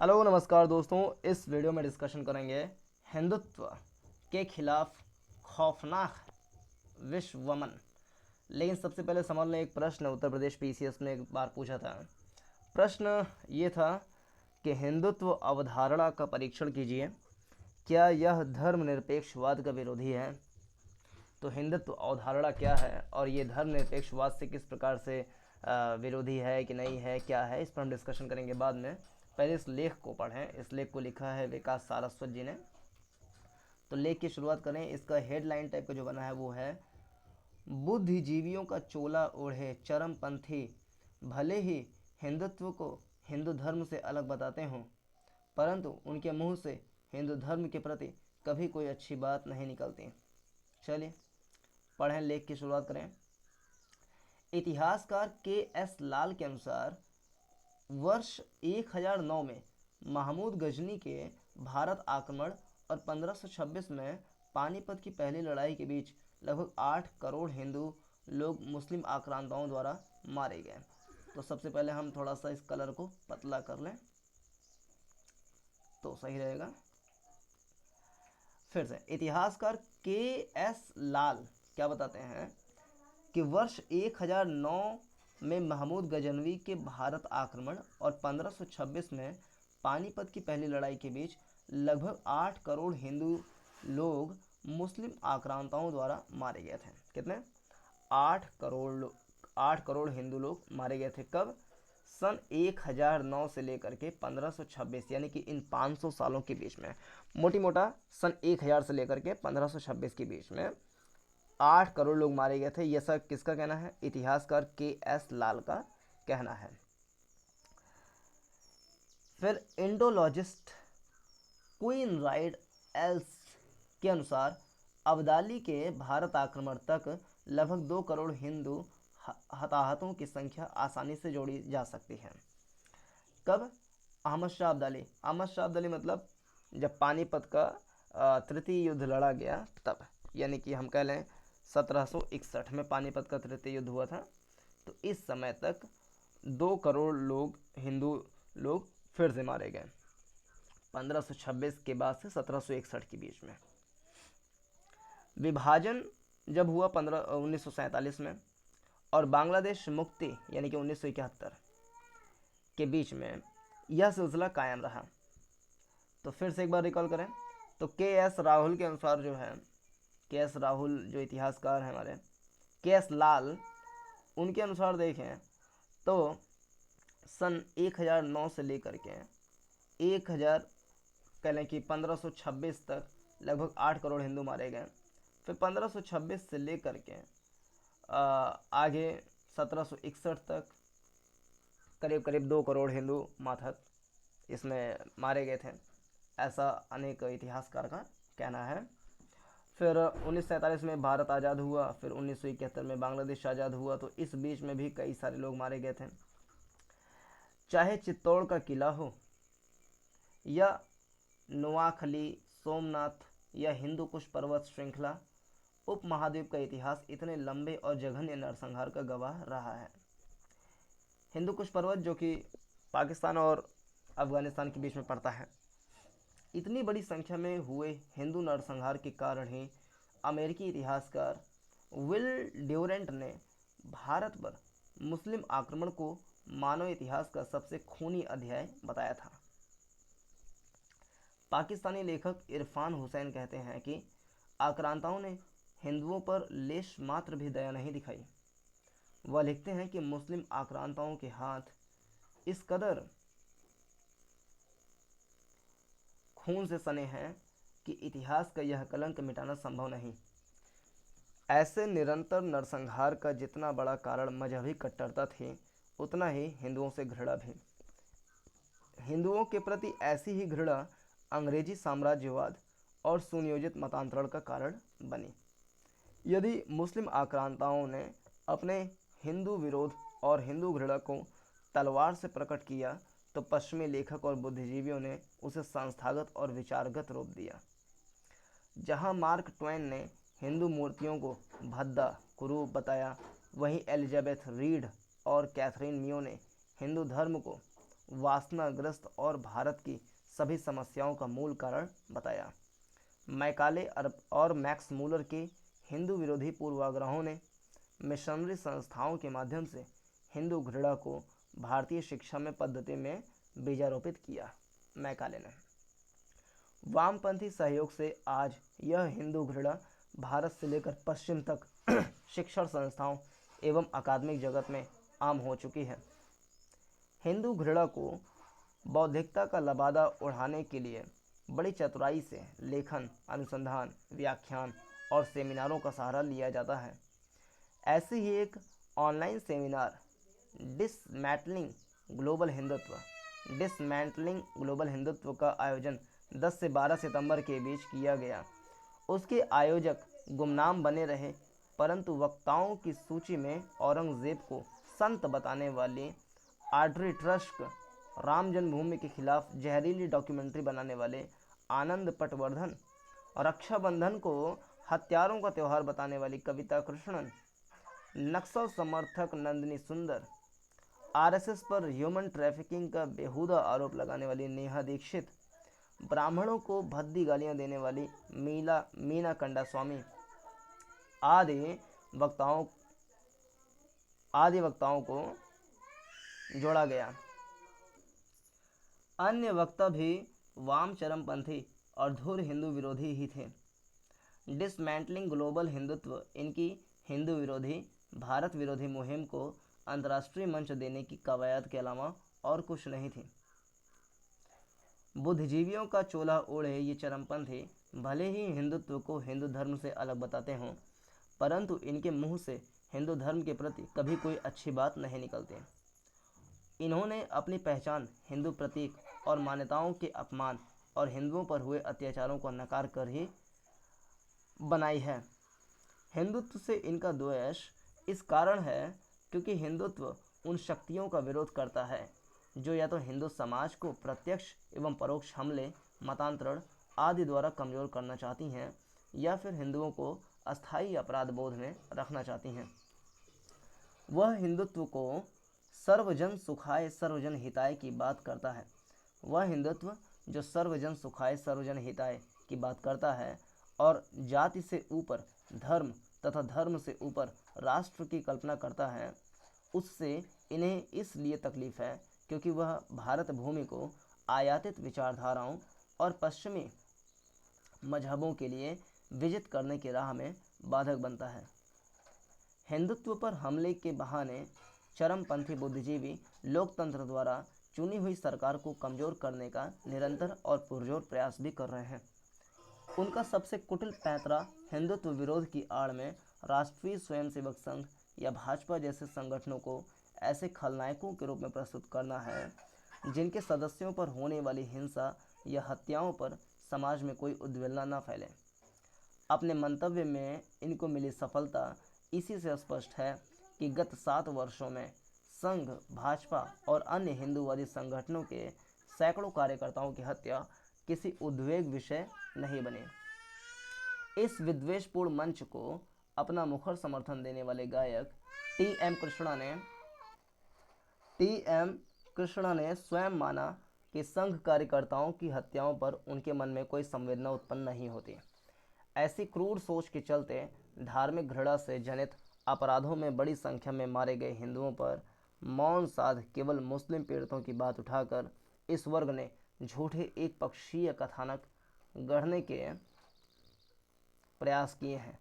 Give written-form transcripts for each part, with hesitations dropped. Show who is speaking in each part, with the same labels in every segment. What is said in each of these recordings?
Speaker 1: Hello नमस्कार दोस्तों, इस वीडियो में डिस्कशन करेंगे हिंदुत्व के खिलाफ खौफनाक विश्वमन। लेकिन सबसे पहले समझ लें, एक प्रश्न उत्तर प्रदेश पीसीएस ने एक बार पूछा था। प्रश्न ये था कि हिंदुत्व अवधारणा का परीक्षण कीजिए, क्या यह धर्मनिरपेक्षवाद का विरोधी है। तो हिंदुत्व अवधारणा क्या है और ये धर्मनिरपेक्षवाद से किस प्रकार से विरोधी है कि नहीं है, क्या है, इस पर हम डिस्कशन करेंगे बाद में। पहले इस लेख को पढ़ें। इस लेख को लिखा है विकास सारस्वत जी ने। तो लेख की शुरुआत करें। इसका हेडलाइन टाइप का जो बना है वो है, बुद्धिजीवियों का चोला ओढ़े चरमपंथी भले ही हिंदुत्व को हिंदू धर्म से अलग बताते हों, परंतु उनके मुंह से हिंदू धर्म के प्रति कभी कोई अच्छी बात नहीं निकलती। चलिए पढ़ें, लेख की शुरुआत करें। इतिहासकार के एस लाल के अनुसार वर्ष 1009 में महमूद गजनी के भारत आक्रमण और 1526 में पानीपत की पहली लड़ाई के बीच लगभग 8 करोड़ हिंदू लोग मुस्लिम आक्रांताओं द्वारा मारे गए। तो सबसे पहले हम थोड़ा सा इस कलर को पतला कर लें तो सही रहेगा। फिर से इतिहासकार के एस लाल क्या बताते हैं कि वर्ष 1009 में महमूद गजनवी के भारत आक्रमण और 1526 में पानीपत की पहली लड़ाई के बीच लगभग 8 करोड़ हिंदू लोग मुस्लिम आक्रांताओं द्वारा मारे गए थे। कितने? 8 करोड़ हिंदू लोग मारे गए थे। कब? सन 1009 से लेकर के 1526, यानी कि इन 500 सालों के बीच में, मोटी मोटा सन 1000 से लेकर के 1526 के बीच में 8 करोड़ लोग मारे गए थे। यह सब किसका कहना है? इतिहासकार के एस लाल का कहना है। फिर इंडोलॉजिस्ट क्वीन राइड एल्स के अनुसार अब्दाली के भारत आक्रमण तक लगभग 2 करोड़ हिंदू हताहतों की संख्या आसानी से जोड़ी जा सकती है। कब? अहमद शाह अब्दाली। अहमद शाह अब्दाली मतलब जब पानीपत का तृतीय युद्ध लड़ा गया तब, यानी कि हम कह लें 1761 में पानीपत का तृतीय युद्ध हुआ था। तो इस समय तक 2 करोड़ लोग हिंदू लोग फिर से मारे गए 1526 के बाद से 1761 के बीच में। विभाजन जब हुआ 1947 में और बांग्लादेश मुक्ति यानी कि 1971 के बीच में यह सिलसिला कायम रहा। तो फिर से एक बार रिकॉल करें तो के एस राहुल के अनुसार जो है, के एस राहुल जो इतिहासकार हैं हमारे, के एस लाल, उनके अनुसार देखें तो सन 1009 से लेकर के 1000 कह लें कि 1526 तक लगभग 8 करोड़ हिंदू मारे गए। फिर 1526 से लेकर के आगे 1761 तक करीब करीब 2 करोड़ हिंदू माथत इसमें मारे गए थे, ऐसा अनेक इतिहासकार का कहना है। फिर 1947 में भारत आज़ाद हुआ, फिर 1971 में बांग्लादेश आज़ाद हुआ। तो इस बीच में भी कई सारे लोग मारे गए थे। चाहे चित्तौड़ का किला हो या नोआखली, सोमनाथ या हिंदू कुश पर्वत श्रृंखला, उपमहाद्वीप का इतिहास इतने लंबे और जघन्य नरसंहार का गवाह रहा है। हिंदू कुश पर्वत जो कि पाकिस्तान और अफगानिस्तान के बीच में पड़ता है, इतनी बड़ी संख्या में हुए हिंदू नरसंहार के कारण ही अमेरिकी इतिहासकार विल ड्यूरेंट ने भारत पर मुस्लिम आक्रमण को मानव इतिहास का सबसे खूनी अध्याय बताया था। पाकिस्तानी लेखक इरफान हुसैन कहते हैं कि आक्रांताओं ने हिंदुओं पर लेश मात्र भी दया नहीं दिखाई। वह लिखते हैं कि मुस्लिम आक्रांताओं के हाथ इस कदर खून से सने हैं कि इतिहास का यह कलंक मिटाना संभव नहीं। ऐसे निरंतर नरसंहार का जितना बड़ा कारण मजहबी कट्टरता थी, उतना ही हिंदुओं से घृणा भी। हिंदुओं के प्रति ऐसी ही घृणा अंग्रेजी साम्राज्यवाद और सुनियोजित मतांतरण का कारण बनी। यदि मुस्लिम आक्रांताओं ने अपने हिंदू विरोध और हिंदू घृणा को तलवार से प्रकट किया, तो पश्चिमी लेखक और बुद्धिजीवियों ने उसे संस्थागत और विचारगत रूप दिया। जहां मार्क ट्वेन ने हिंदू मूर्तियों को भद्दा कुरूप बताया, वहीं एलिजाबेथ रीड और कैथरीन मियो ने हिंदू धर्म को वासनाग्रस्त और भारत की सभी समस्याओं का मूल कारण बताया। मैकाले और मैक्स मूलर के हिंदू विरोधी पूर्वाग्रहों ने मिशनरी संस्थाओं के माध्यम से हिंदू घृणा को भारतीय शिक्षा में पद्धति में बीजारोपित किया। मैकाले ने वामपंथी सहयोग से आज यह हिंदू घृणा भारत से लेकर पश्चिम तक शिक्षण संस्थाओं एवं अकादमिक जगत में आम हो चुकी है। हिंदू घृणा को बौद्धिकता का लबादा उड़ाने के लिए बड़ी चतुराई से लेखन, अनुसंधान, व्याख्यान और सेमिनारों का सहारा लिया जाता है। ऐसे ही एक online seminar dismantling global Hindutva का आयोजन 10 से 12 सितंबर के बीच किया गया। उसके आयोजक गुमनाम बने रहे, परंतु वक्ताओं की सूची में औरंगजेब को संत बताने वाले ऑड्री ट्रस्क, राम जन्मभूमि के खिलाफ जहरीली डॉक्यूमेंट्री बनाने वाले आनंद पटवर्धन, रक्षाबंधन को हत्यारों का त्यौहार बताने वाली कविता कृष्णन, नक्सल समर्थक नंदिनी सुंदर, आरएसएस पर ह्यूमन ट्रैफिकिंग का बेहुदा आरोप लगाने वाली नेहा दीक्षित, ब्राह्मणों को भद्दी गालियां देने वाली मीना कंडास्वामी आदि वक्ताओं को जोड़ा गया। अन्य वक्ता भी वाम चरमपंथी और धुर हिंदू विरोधी ही थे। डिसमेंटलिंग ग्लोबल हिंदुत्व इनकी हिंदू विरोधी, भारत विरोधी मुहिम को अंतर्राष्ट्रीय मंच देने की कवायद के अलावा और कुछ नहीं थी। बुद्धिजीवियों का चोला ओढ़े ये चरमपंथी भले ही हिंदुत्व को हिंदू धर्म से अलग बताते हों, परंतु इनके मुंह से हिंदू धर्म के प्रति कभी कोई अच्छी बात नहीं निकलती। इन्होंने अपनी पहचान हिंदू प्रतीक और मान्यताओं के अपमान और हिंदुओं पर हुए अत्याचारों को नकार कर ही बनाई है। हिंदुत्व से इनका द्वेष इस कारण है क्योंकि हिंदुत्व उन शक्तियों का विरोध करता है जो या तो हिंदू समाज को प्रत्यक्ष एवं परोक्ष हमले, मतांतरण आदि द्वारा कमजोर करना चाहती हैं या फिर हिंदुओं को अस्थायी अपराध बोध में रखना चाहती हैं। वह हिंदुत्व को सर्वजन सुखाय सर्वजन हिताय की बात करता है। वह हिंदुत्व जो सर्वजन सुखाय सर्वजन हिताय की बात करता है और जाति से ऊपर धर्म तथा धर्म से ऊपर राष्ट्र की कल्पना करता है, उससे इन्हें इसलिए तकलीफ है क्योंकि वह भारत भूमि को आयातित विचारधाराओं और पश्चिमी मजहबों के लिए विजित करने की राह में बाधक बनता है। हिंदुत्व पर हमले के बहाने चरमपंथी बुद्धिजीवी लोकतंत्र द्वारा चुनी हुई सरकार को कमजोर करने का निरंतर और पुरजोर प्रयास भी कर रहे हैं। उनका सबसे कुटिल पैंतरा हिंदुत्व विरोध की आड़ में राष्ट्रीय स्वयंसेवक संघ या भाजपा जैसे संगठनों को ऐसे खलनायकों के रूप में प्रस्तुत करना है जिनके सदस्यों पर होने वाली हिंसा या हत्याओं पर समाज में कोई उद्विग्नता न फैले। अपने मंतव्य में इनको मिली सफलता इसी से स्पष्ट है कि गत 7 वर्षों में संघ, भाजपा और अन्य हिंदूवादी संगठनों के सैकड़ों कार्यकर्ताओं की हत्या किसी उद्वेग विषय नहीं बनी। इस विद्वेषपूर्ण मंच को अपना मुखर समर्थन देने वाले गायक टी.एम. कृष्णा ने स्वयं माना कि संघ कार्यकर्ताओं की हत्याओं पर उनके मन में कोई संवेदना उत्पन्न नहीं होती। ऐसी क्रूर सोच के चलते धार्मिक घृणा से जनित अपराधों में बड़ी संख्या में मारे गए हिंदुओं पर मौन साध केवल मुस्लिम पीड़ितों की बात उठाकर इस वर्ग ने झूठे एक पक्षीय कथानक गढ़ने के प्रयास किए हैं।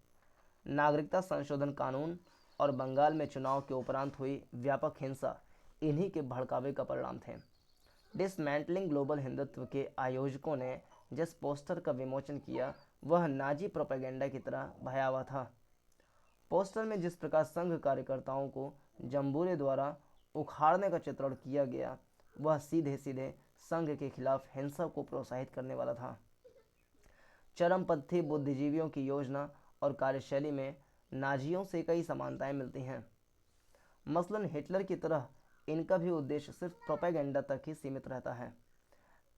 Speaker 1: नागरिकता संशोधन कानून और बंगाल में चुनाव के उपरांत हुई व्यापक हिंसा इन्हीं के भड़कावे का परिणाम थे। डिसमेंटलिंग ग्लोबल हिंदुत्व के आयोजकों ने जिस पोस्टर का विमोचन किया वह नाजी प्रोपेगेंडा की तरह भयावह था। पोस्टर में जिस प्रकार संघ कार्यकर्ताओं को जंबूरे द्वारा उखाड़ने का चित्रण किया गया वह सीधे सीधे संघ के खिलाफ हिंसा को प्रोत्साहित करने वाला था। चरमपंथी बुद्धिजीवियों की योजना और कार्यशैली में नाजियों से कई समानताएं मिलती हैं। मसलन हिटलर की तरह इनका भी उद्देश्य सिर्फ प्रोपेगेंडा तक ही सीमित रहता है।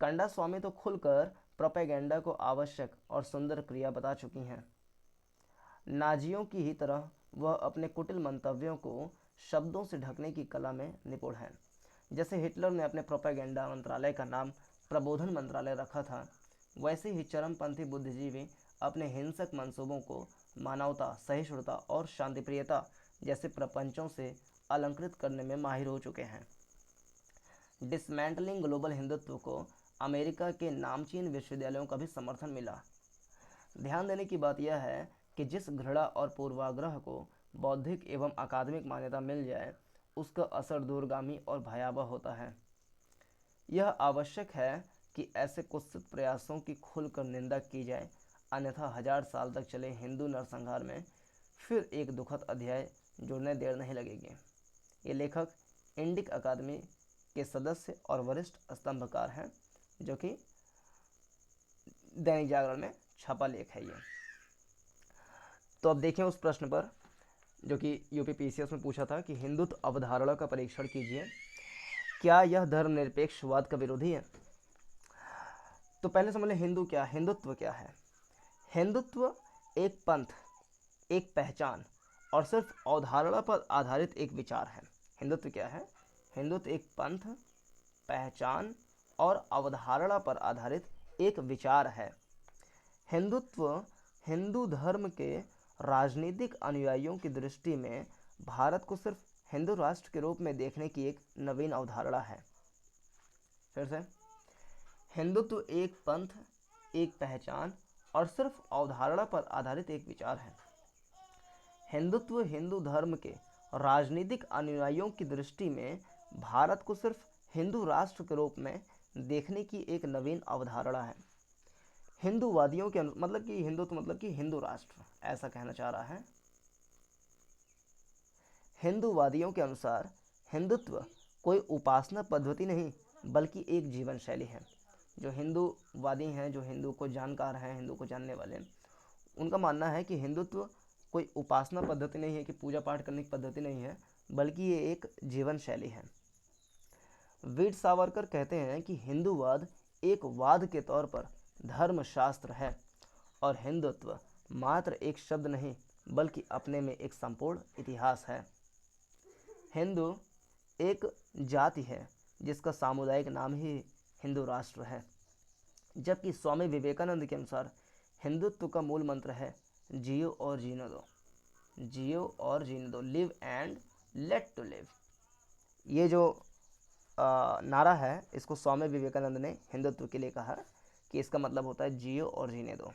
Speaker 1: कंडास्वामी तो खुलकर प्रोपेगेंडा को आवश्यक और सुंदर क्रिया बता चुकी हैं। नाजियों की ही तरह वह अपने कुटिल मंतव्यों को शब्दों से ढकने की कला में निपुण है। जैसे हिटलर ने अपने प्रोपेगेंडा मंत्रालय का नाम प्रबोधन मंत्रालय रखा था, वैसे ही चरमपंथी बुद्धिजीवी अपने हिंसक मंसूबों को मानवता, सहिष्णुता और शांतिप्रियता जैसे प्रपंचों से अलंकृत करने में माहिर हो चुके हैं। डिसमेंटलिंग ग्लोबल हिंदुत्व को अमेरिका के नामचीन विश्वविद्यालयों का भी समर्थन मिला। ध्यान देने की बात यह है कि जिस घृणा और पूर्वाग्रह को बौद्धिक एवं अकादमिक मान्यता मिल जाए, उसका असर दूरगामी और भयावह होता है। यह आवश्यक है कि ऐसे कुत्सित प्रयासों की खुलकर निंदा की जाए, अन्यथा 1000 साल तक चले हिंदू नरसंहार में फिर एक दुखद अध्याय जुड़ने देर नहीं लगेगी। ये लेखक इंडिक अकादमी के सदस्य और वरिष्ठ स्तंभकार हैं, जो कि दैनिक जागरण में छपा लेख है ये। तो अब देखें उस प्रश्न पर जो कि यूपीपीसीएस में पूछा था कि हिंदुत्व अवधारणा का परीक्षण कीजिए, क्या यह धर्मनिरपेक्षवाद का विरोधी है। तो पहले समझ लें हिंदू क्या, हिंदुत्व क्या है। हिंदुत्व एक पंथ, एक पहचान और सिर्फ अवधारणा पर आधारित एक विचार है। हिंदुत्व क्या है? हिंदुत्व एक पंथ, पहचान और अवधारणा पर आधारित एक विचार है। हिंदुत्व हिंदू धर्म के राजनीतिक अनुयायियों की दृष्टि में भारत को सिर्फ हिंदू राष्ट्र के रूप में देखने की एक नवीन अवधारणा है। फिर से, हिंदुत्व एक पंथ, एक पहचान और सिर्फ अवधारणा पर आधारित एक विचार है। हिंदुत्व हिंदू धर्म के राजनीतिक अनुयायियों की दृष्टि में भारत को सिर्फ हिंदू राष्ट्र के रूप में देखने की एक नवीन अवधारणा है। हिंदूवादियों के मतलब कि हिंदुत्व मतलब कि हिंदू राष्ट्र, ऐसा कहना चाह रहा है। हिंदूवादियों के अनुसार हिंदुत्व कोई उपासना पद्धति नहीं बल्कि एक जीवन शैली है। जो हिंदूवादी हैं, जो हिंदू को जानकार हैं, हिंदू को जानने वाले हैं, उनका मानना है कि हिंदुत्व कोई उपासना पद्धति नहीं है, कि पूजा पाठ करने की पद्धति नहीं है, बल्कि ये एक जीवन शैली है। वीर सावरकर कहते हैं कि हिंदूवाद एक वाद के तौर पर धर्मशास्त्र है और हिंदुत्व मात्र एक शब्द नहीं बल्कि अपने में एक संपूर्ण इतिहास है। हिंदू एक जाति है जिसका सामुदायिक नाम ही हिंदू राष्ट्र है, जबकि स्वामी विवेकानंद के अनुसार हिंदुत्व का मूल मंत्र है जियो और जीने दो, जियो और जीने दो, live and let to live. ये जो नारा है, इसको स्वामी विवेकानंद ने हिंदुत्व के लिए कहा कि इसका मतलब होता है जियो और जीने दो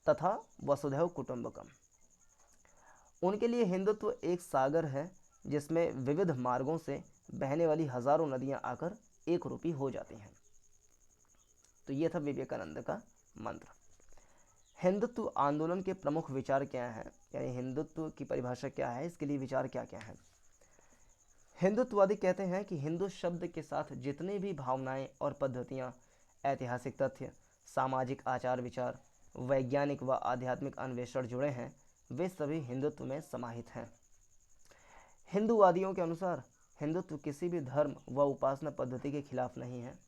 Speaker 1: तथा वसुधैव कुटुंबकम। उनके लिए हिंदुत्व एक सागर है जिसमें विविध मार्गों से बहने वाली हजारों नदियां आकर एक रूपी हो जाती हैं। तो ये था विवेकानंद का मंत्र। हिंदुत्व आंदोलन के प्रमुख विचार क्या हैं, यानी हिंदुत्व की परिभाषा क्या है, इसके लिए विचार क्या क्या हैं। हिंदुत्ववादी कहते हैं कि हिंदू शब्द के साथ जितने भी भावनाएं और पद्धतियां, ऐतिहासिक तथ्य, सामाजिक आचार विचार, वैज्ञानिक व आध्यात्मिक अन्वेषण जुड़े हैं, वे सभी हिंदुत्व में समाहित हैं। हिंदूवादियों के अनुसार हिंदुत्व किसी भी धर्म व उपासना पद्धति के खिलाफ नहीं है,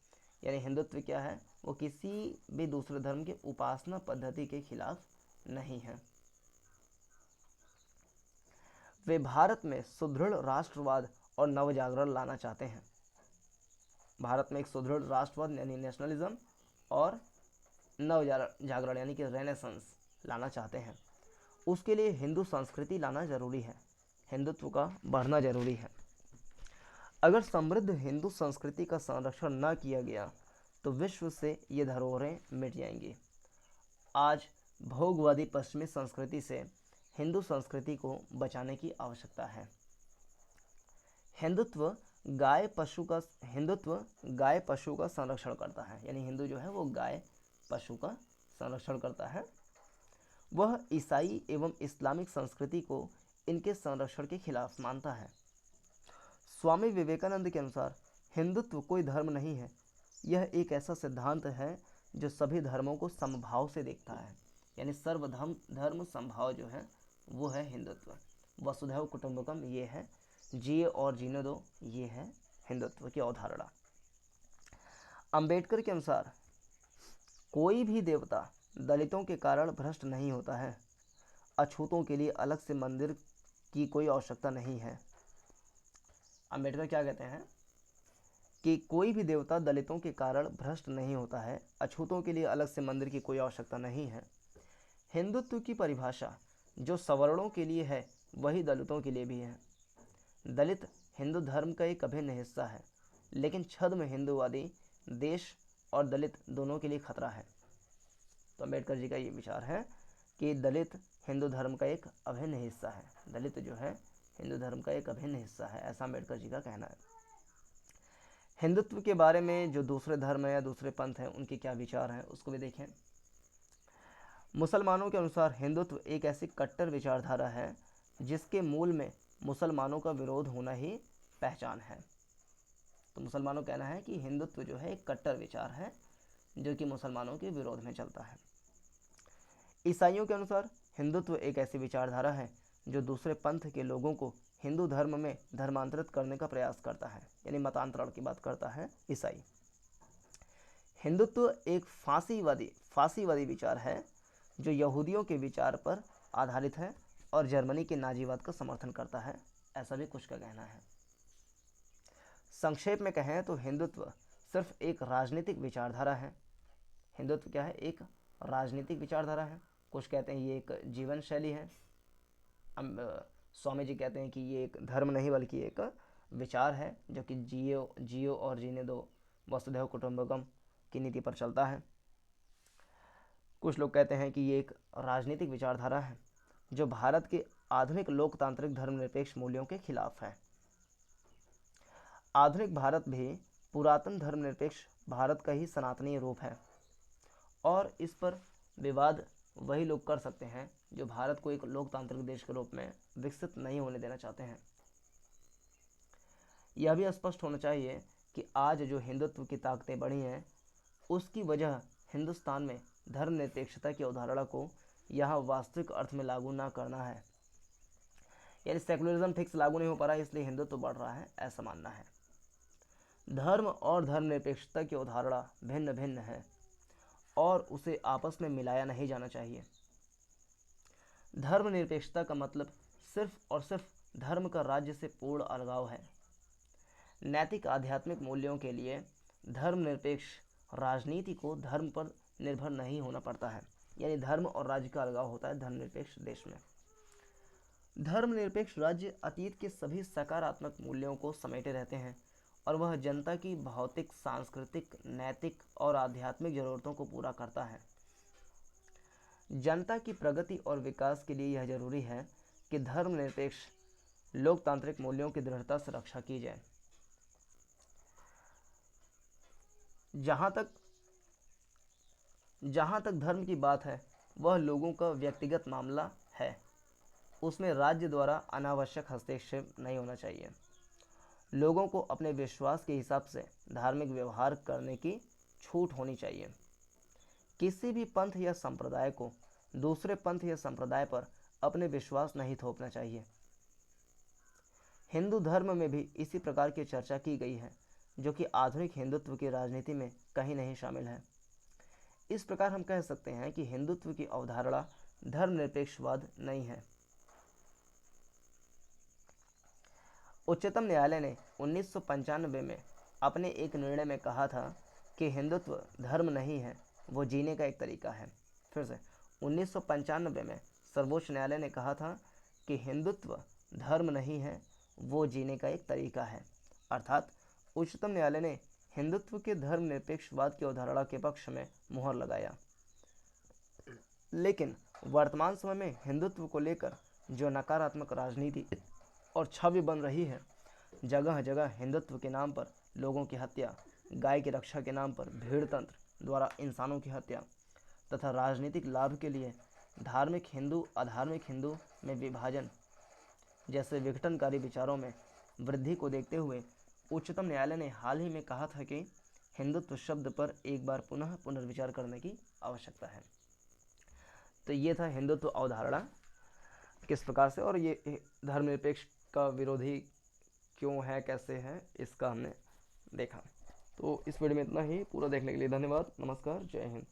Speaker 1: यानी हिंदुत्व क्या है, वो किसी भी दूसरे धर्म के उपासना पद्धति के खिलाफ नहीं है। वे भारत में सुदृढ़ राष्ट्रवाद और नवजागरण लाना चाहते हैं। भारत में एक सुदृढ़ राष्ट्रवाद यानी नेशनलिज्म और नवजागरण यानी कि रेनेसेंस लाना चाहते हैं। उसके लिए हिंदू संस्कृति लाना जरूरी है, हिंदुत्व का बढ़ना जरूरी है। अगर समृद्ध हिंदू संस्कृति का संरक्षण न किया गया तो विश्व से ये धरोहरें मिट जाएंगी। आज भोगवादी पश्चिमी संस्कृति से हिंदू संस्कृति को बचाने की आवश्यकता है। हिंदुत्व गाय पशु का संरक्षण करता है, यानी हिंदू जो है वो गाय पशु का संरक्षण करता है। वह ईसाई एवं इस्लामिक संस्कृति को इनके संरक्षण के खिलाफ मानता है। स्वामी विवेकानंद के अनुसार हिंदुत्व कोई धर्म नहीं है, यह एक ऐसा सिद्धांत है जो सभी धर्मों को समभाव से देखता है, यानी सर्वधर्म समभाव जो है वो है हिंदुत्व। वसुधैव कुटुंबकम ये है, जिए और जीने दो ये है हिंदुत्व की अवधारणा। अंबेडकर के अनुसार कोई भी देवता दलितों के कारण भ्रष्ट नहीं होता है, अछूतों के लिए अलग से मंदिर की कोई आवश्यकता नहीं है। अंबेडकर क्या कहते हैं कि कोई भी देवता दलितों के कारण भ्रष्ट नहीं होता है। अछूतों के लिए अलग से मंदिर की कोई आवश्यकता नहीं है। हिंदुत्व की परिभाषा जो सवर्णों के लिए है वही दलितों के लिए भी है। दलित हिंदू धर्म का एक अभिन्न हिस्सा है, लेकिन छद्म हिंदूवादी देश और दलित दोनों के लिए खतरा है। तो अम्बेडकर जी का ये विचार है कि दलित हिंदू धर्म का एक अभिन्न हिस्सा है। दलित जो है हिंदू धर्म का एक अभिन्न हिस्सा है, ऐसा अम्बेडकर जी का कहना है। हिंदुत्व के बारे में जो दूसरे धर्म है या दूसरे पंथ हैं उनके क्या विचार हैं उसको भी देखें। मुसलमानों के अनुसार हिंदुत्व एक ऐसी कट्टर विचारधारा है जिसके मूल में मुसलमानों का विरोध होना ही पहचान है। तो मुसलमानों का कहना है कि हिंदुत्व जो है एक कट्टर विचार है जो कि मुसलमानों के विरोध में चलता है। ईसाइयों के अनुसार हिंदुत्व एक ऐसी विचारधारा है जो दूसरे पंथ के लोगों को हिंदू धर्म में धर्मांतरित करने का प्रयास करता है, यानी मतांतरण की बात करता है ईसाई। हिंदुत्व एक फांसीवादी विचार है जो यहूदियों के विचार पर आधारित है और जर्मनी के नाजीवाद का समर्थन करता है, ऐसा भी कुछ का कहना है। संक्षेप में कहें तो हिंदुत्व सिर्फ एक राजनीतिक विचारधारा है। हिंदुत्व क्या है? एक राजनीतिक विचारधारा है। कुछ कहते हैं ये एक जीवन शैली है। स्वामी जी कहते हैं कि ये एक धर्म नहीं बल्कि एक विचार है जो कि जियो और जीने दो, वसुधैव कुटुंबकम की नीति पर चलता है। कुछ लोग कहते हैं कि ये एक राजनीतिक विचारधारा है जो भारत के आधुनिक लोकतांत्रिक धर्मनिरपेक्ष मूल्यों के खिलाफ है। आधुनिक भारत भी पुरातन धर्मनिरपेक्ष भारत का ही सनातनी रूप है और इस पर विवाद वही लोग कर सकते हैं जो भारत को एक लोकतांत्रिक देश के रूप में विकसित नहीं होने देना चाहते हैं। यह भी स्पष्ट होना चाहिए कि आज जो हिंदुत्व की ताकतें बढ़ी हैं उसकी वजह हिंदुस्तान में धर्मनिरपेक्षता की अवधारणा को यहाँ वास्तविक अर्थ में लागू ना करना है। यानी सेकुलरिज्म फिक्स लागू नहीं हो पा रहा है, इसलिए हिंदुत्व बढ़ रहा है, ऐसा मानना है। धर्म और धर्मनिरपेक्षता की अवधारणा भिन्न भिन्न है और उसे आपस में मिलाया नहीं जाना चाहिए। धर्मनिरपेक्षता का मतलब सिर्फ और सिर्फ धर्म का राज्य से पूर्ण अलगाव है। नैतिक आध्यात्मिक मूल्यों के लिए धर्मनिरपेक्ष राजनीति को धर्म पर निर्भर नहीं होना पड़ता है, यानी धर्म और राज्य का अलगाव होता है धर्मनिरपेक्ष देश में। धर्मनिरपेक्ष राज्य अतीत के सभी सकारात्मक मूल्यों को समेटे रहते हैं और वह जनता की भौतिक, सांस्कृतिक, नैतिक और आध्यात्मिक जरूरतों को पूरा करता है। जनता की प्रगति और विकास के लिए यह जरूरी है कि धर्मनिरपेक्ष लोकतांत्रिक मूल्यों की दृढ़ता से रक्षा की जाए। जहाँ तक धर्म की बात है वह लोगों का व्यक्तिगत मामला है, उसमें राज्य द्वारा अनावश्यक हस्तक्षेप नहीं होना चाहिए। लोगों को अपने विश्वास के हिसाब से धार्मिक व्यवहार करने की छूट होनी चाहिए। किसी भी पंथ या संप्रदाय को दूसरे पंथ या संप्रदाय पर अपने विश्वास नहीं थोपना चाहिए। हिंदू धर्म में भी इसी प्रकार की चर्चा की गई है जो कि आधुनिक हिंदुत्व की राजनीति में कहीं नहीं शामिल है। इस प्रकार हम कह सकते हैं कि हिंदुत्व की अवधारणा धर्मनिरपेक्षवाद नहीं है। उच्चतम न्यायालय ने 1995 में अपने एक निर्णय में कहा था कि हिंदुत्व धर्म नहीं है, वो जीने का एक तरीका है। फिर से 1995 में सर्वोच्च न्यायालय ने कहा था कि हिंदुत्व धर्म नहीं है, वो जीने का एक तरीका है। अर्थात उच्चतम न्यायालय ने हिंदुत्व के धर्मनिरपेक्षवाद की अवधारणा के पक्ष में मुहर लगाया। लेकिन वर्तमान समय में हिंदुत्व को लेकर जो नकारात्मक राजनीति और छवि बन रही है, जगह जगह हिंदुत्व के नाम पर लोगों की हत्या, गाय की रक्षा के नाम पर भीड़ तंत्र द्वारा इंसानों की हत्या तथा राजनीतिक लाभ के लिए धार्मिक हिंदू अधार्मिक हिंदू में विभाजन जैसे विघटनकारी विचारों में वृद्धि को देखते हुए उच्चतम न्यायालय ने हाल ही में कहा था कि हिंदुत्व शब्द पर एक बार पुनः पुनर्विचार करने की आवश्यकता है। तो ये था हिंदुत्व अवधारणा किस प्रकार से, और ये धर्मनिरपेक्ष का विरोधी क्यों है, कैसे है, इसका हमने देखा। तो इस वीडियो में इतना ही। पूरा देखने के लिए धन्यवाद। नमस्कार, जय हिंद।